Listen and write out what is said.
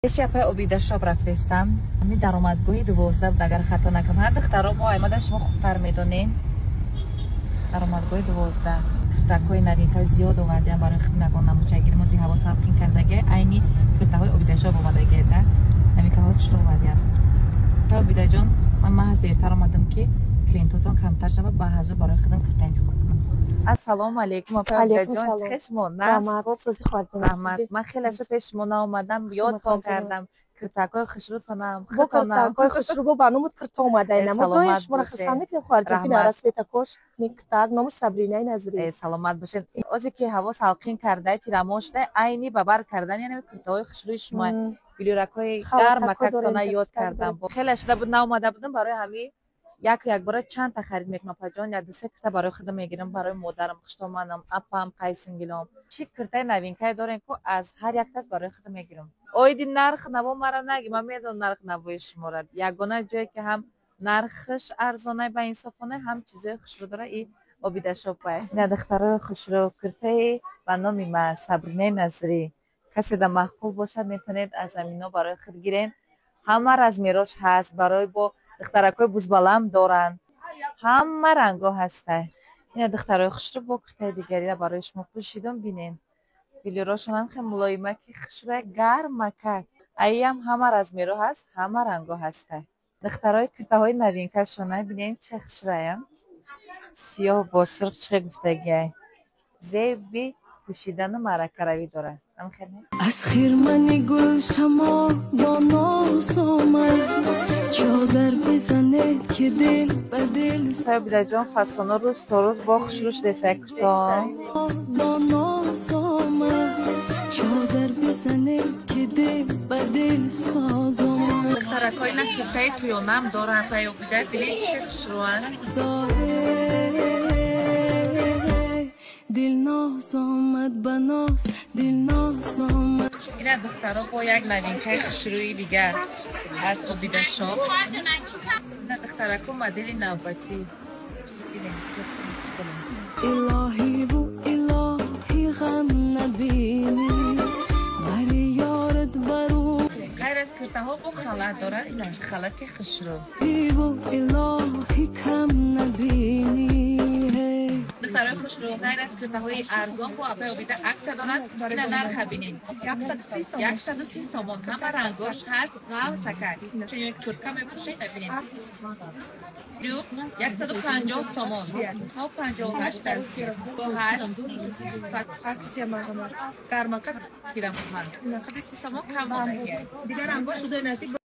شب عبیده شب رفتستم می درآمدگاهی 12 بود اگر خطا نکنم. دخترها با آمده شما خوبتر میدونین. درآمدگاهی 12 تاکوی ندیتا زیاد اومدن برای خدمت نگونم مچگیر موزی حواس نبکین کردگه عینی کتاهای عبیده شب اومده ده نمی که هاش رو اومدن. عبیده جان من از دیرتر اومدم که کلینتون کمتر شود با حضور برای خدمت کرده انتخاب کنم. السلام علیکم عبیده جان چشمون نه خوب سازی خواهدم رحمت من خیلی شب پیش شما اومدم یاد پاک کردم کرتاکای خشروتونم با کرتاکای خشرو با برنامه کرتا اومده اینم دویش مرخصا میتونم خواهدم که در سویتا کش میکتاگ نامش سابرینای نظری سلامت باشین. اوزی که هوا سالقین کرده تیراموش ده عینی ببر کردن یعنی کرتاهای خشروی شما بیلورکای گرم کاکتونا یاد کردم. خیلی شده بود اومده بودم برای همین یک بار چند تا خرید میکنم پاجان یا 2 تا برای خودم میگیرم برای مادرم خشتومانم اپام قایسینگیلم چی کرته نوین که دارن که از هر یک تا برای خودم میگیرم. اویدی نرخ نبا مرا نگی من میدونم نرخ نبوی شمارد یگانه جایی که هم نرخش ارزانه با انصافانه هم چیزای خشرو داره ای عبیده شاپه نه دختره خشرو کرته و نامی ما سابرینه نظری کسی در محقوب باشه میتونید از زمینا برای خود گیرین. همه از میراش هست برای با دخترکای بوزبالم دارن همه رنگا هسته. این دخترای خشرو با کرته دیگری را برای شما پوشیدم بینین بیلیراشون هم خیلی ملایمه که خشره گرم که ای هم همه از میرو هست همه رنگا هسته. دخترای کرته های نوین کشونه بینین چه خشره هم سیاه با سرخ چه گفتگی زیبی پوشیدن مرکه روی داره. از خیرمنی گل شما با ناز آمد چادر بزند که دل به دل عبیده جان فسانه روز تا روز با خشروش دسته کرتا با ناز آمد چادر بزند که دل به دل ساز آمد. دخترکای نکرته تویونم دارن تا عبیده بینید چه خشروان دل ناز آمد بناز دل ناز آمد. این دخترها با یک نوینکه خشرویی دیگر از عبیده شاب این دخترکو مدل نوبتی الهی و الهی غم نبینی بری یارت برو غیر از کرته ها با خلط داره این خلط خشرو و الهی کم نبینی دخترای خشرو غیر از کرته های ارزان و اپای عبیده عکس دارن این نرخ بینین 130 سامان همه رنگاش هست غم سکر چون یک ترکه میپوشید ببینین 150 سامان ها 58 درصد با 8 اکسیا مقامات گرمکه گیرم من 30 سامان کم آمده دیگر انگوش شده نصیب